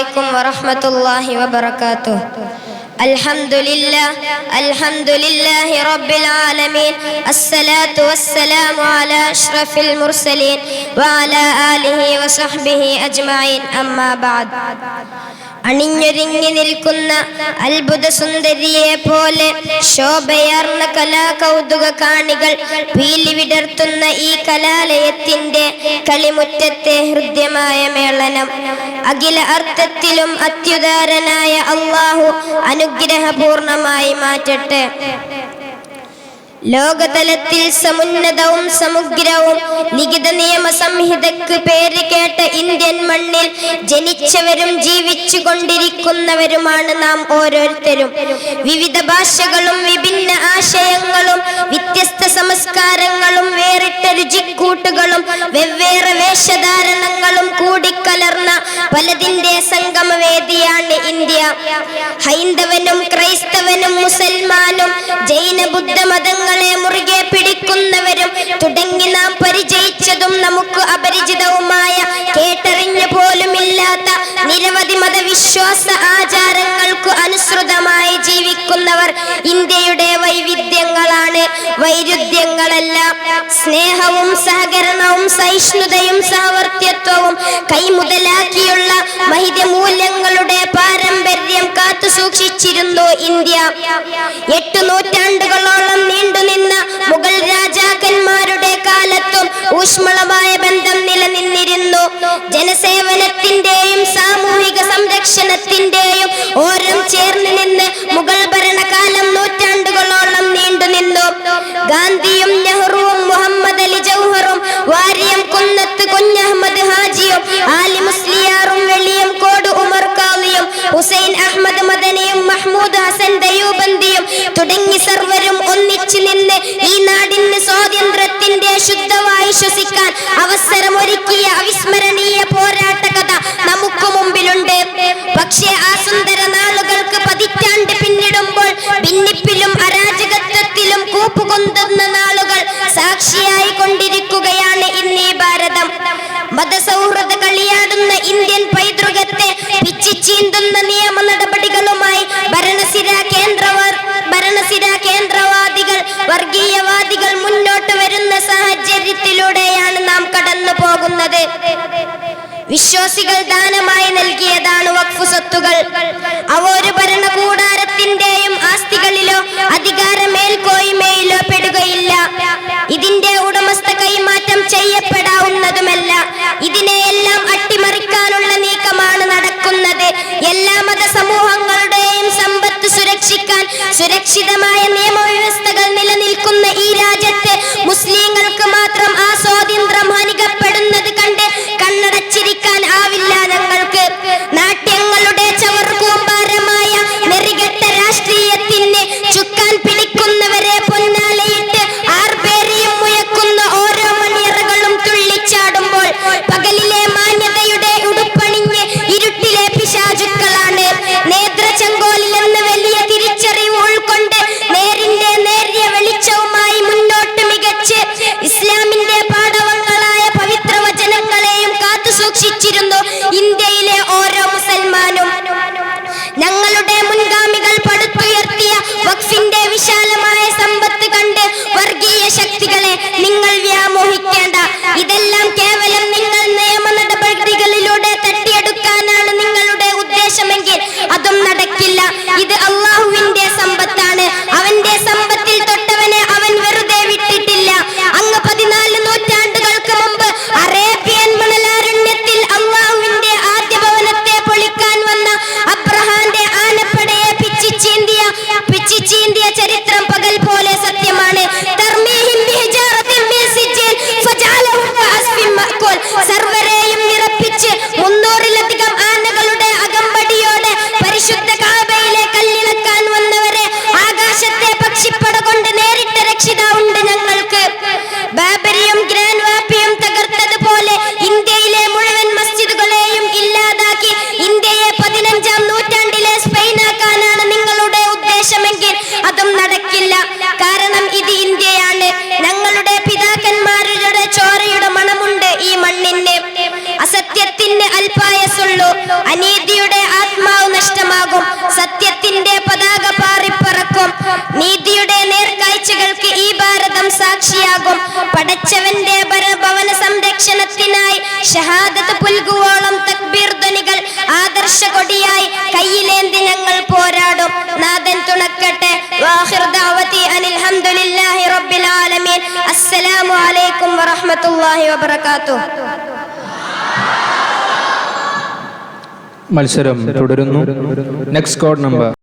عليكم ورحمة الله وبركاته. الحمد لله رب العالمين. الصلاة والسلام على أشرف المرسلين وعلى آله وصحبه أجمعين. أما بعد. അണിഞ്ഞൊരുങ്ങി നിൽക്കുന്ന അത്ഭുത സുന്ദരിയെ പോലെ ശോഭയാർന്ന കലാകൗതുക കാണികൾ പീലി വിടർത്തുന്ന ഈ കലാലയത്തിന്റെ കളിമുറ്റത്തെ ഹൃദ്യമായ മേളനം അഖില അർത്ഥത്തിലും അത്യുദാരനായ അല്ലാഹു അനുഗ്രഹപൂർണമായി മാറ്റട്ടെ. ലോകതലത്തിൽ സമുന്നതവും സമുഗ്രവും ലിഖിത നിയമ സംഹിതക്ക് പേര് കേട്ട ഇന്ത്യൻ മണ്ണിൽ ജനിച്ചവരും ജീവിച്ചു കൊണ്ടിരിക്കുന്നവരുമാണ് നാം ഓരോരുത്തരും. വിവിധ ഭാഷകളും വിഭിന്ന ആശയങ്ങളും വ്യത്യസ്ത സംസ്കാരങ്ങളും വേറിട്ട രുചിക്കൂട്ടുകളും വെവ്വേറെ വേഷധാരണങ്ങളും കൂടിക്കലർന്ന പലതിന്റെ സംഗമവേദിയാണ് ഇന്ത്യ. ഹൈന്ദവനും ക്രൈസ്തവനും മുസൽമാനും ജൈന ബുദ്ധ മതങ്ങൾ മുറുകെ പിടിക്കുന്നവരും തുടങ്ങി നാം പരിചയിച്ചതും നമുക്ക് അപരിചിതവുമായ കേട്ടറിഞ്ഞു പോലുമില്ലാത്ത നിരവധി മതവിശ്വാസ ആചാരങ്ങൾക്ക് അനുസൃതമായി ജീവിക്കുന്നവർ ഇന്ത്യയുടെ വൈവിധ്യങ്ങളാണ്, വൈരുദ്ധ്യങ്ങളല്ല. സ്നേഹവും സഹകരണവും സഹിഷ്ണുതയും സഹവർത്തിത്വവും കൈമുതലാക്കിയുള്ള മഹിതമൂല്യങ്ങളുടെ പാരമ്പര്യം കാത്തു സൂക്ഷിച്ചിരുന്നു ഇന്ത്യ. 8 നൂറ്റാണ്ടുകളോളം നീണ്ടുനിന്ന മുഗൾ രാജാക്കന്മാരുടെ കാലത്തും ഊഷ്മളമായ ബന്ധം നിലനിന്നിരുന്നു. ജനസേവനത്തിന്റെയും സാമൂഹിക സംരക്ഷണത്തിന്റെയും ഓരം ചേർന്ന് നിന്ന് മുഗൾ ഭരണകാലം നൂറ്റാണ്ടുകളോളം നീണ്ടുനിന്നു. ഗാന്ധിയും നെഹ്റുവും മുഹമ്മദ് അലി ജൗഹറും വാരിയം കുന്നത്ത് കുഞ്ഞഹമ്മദ് ഹാജിയും ആലി മുസ്ലിയാറും വെളിയം കോട് ഉമർ ഖാലിയും ഹുസൈൻ അഹമ്മദ് മദനിയും മഹ്മൂദ് ഹസൻ ദയൂബന്ദിയും തുടങ്ങി സർവരും ഒന്നിച്ചു നിന്ന് ഈ നാടിന് സ്വാതന്ത്ര്യത്തിന്റെ ശുദ്ധവായു ശ്വസിക്കാൻ അവസരമൊരുക്കിയ അവിസ്മരണീയ പോരാട്ട കഥ നമുക്ക് മുമ്പിലുണ്ട്. പക്ഷേ ആ സുന്ദര നാളുകൾക്ക് പതിറ്റാണ്ട് പിന്നിടുമ്പോൾ ഭിന്നിപ്പിലും അരാജകത്വത്തിലും കൂപ്പുകൊണ്ടുന്ന നാളുകൾ സാക്ഷിയായി കൊണ്ടിരിക്കുകയാണ് ഇന്ന് ഈ ഭാരതം. മതസൗഹൃദ കളിയാടുന്ന ഇന്ത്യൻ പൈതൃകത്തെ പിച്ചിച്ചീന്തുന്ന നിയമ നടപടികളുമായി ഭരണസിരാ കേന്ദ്രവാദികൾ വർഗീയവാദികൾ മുന്നോട്ട് വരുന്ന സാഹചര്യത്തിലൂടെയാണ് നാം കടന്നു പോകുന്നത്. വിശ്വാസികൾ ദാനമായി നൽകിയതാണ് വഖഫ് സ്വത്തുകൾ. അവ ഒരു ഭരണകൂടാരത്തിന്റെയും ആസ്തികളിലോ അധികാര മേൽക്കോയ്മയിലോ പെടുകയില്ല. ഇതിന്റെ ഉടമസ്ഥ കൈമാറ്റം ചെയ്യപ്പെടാവുന്നതുമല്ല. ഇതിനെയെല്ലാം അട്ടിമറിക്കാനുള്ള നീക്കമാണ് നടക്കുന്നത്. എല്ലാ മത സമൂഹങ്ങളുടെയും സമ്പത്ത് സുരക്ഷിക്കാൻ സുരക്ഷിതമായ നിയമവ്യവസ്ഥകൾ നിലനിൽക്കുന്ന ഈ രാജ്യത്ത് മുസ്ലിങ്ങൾക്ക് മാത്രം ആ സ്വാതന്ത്ര്യം ഹനിക്കപ്പെടുന്നത് കണ്ട് കണ്ണടച്ചിരിക്കാൻ ആവില്ല ഞങ്ങൾക്ക്. നാട്യങ്ങളുടെ ചവർകൂമ്പാരമായ നെറികെട്ട രാഷ്ട്രീയത്തിന് ചുക്കാൻ പിടിക്കുന്നവരെ പൊന്നാലയിട്ട് ആർബേറിയും മുയക്കുന്ന ഓരോ മണിയറകളും തുള്ളിച്ചാടുമ്പോൾ പകലിലെ മാന്യതയുടെ ഉടുപ്പണിഞ്ഞ് ഇരുട്ടിലെ പിശാചുക്കളാണ്. നേത്രചങ്കോലിൽ എന്ന വലിയ തിരിച്ചറിവ് ഉൾക്കൊണ്ട് നേരിന്റെ സാക്ഷിയാകും. പടച്ചവന്റെ ഭവന സംരക്ഷണത്തിനായി ഷഹാദത്ത് പുൽകുവോളം തക്ബീർ ധ്വനികൾ ആദർശ കൊടിയായി കയ്യിലേന്തി ഞങ്ങൾ പോരാടും. നാഥൻ തുണക്കട്ടെ. വാഖിർ ദഅവതി അനിൽ ഹംദുലില്ലാഹി റബ്ബിൽ ആലമീൻ. അസ്സലാമു അലൈക്കും വറഹ്മത്തുള്ളാഹി വബറകാതുഹു. മത്സരം തുടരുന്നു. Next code number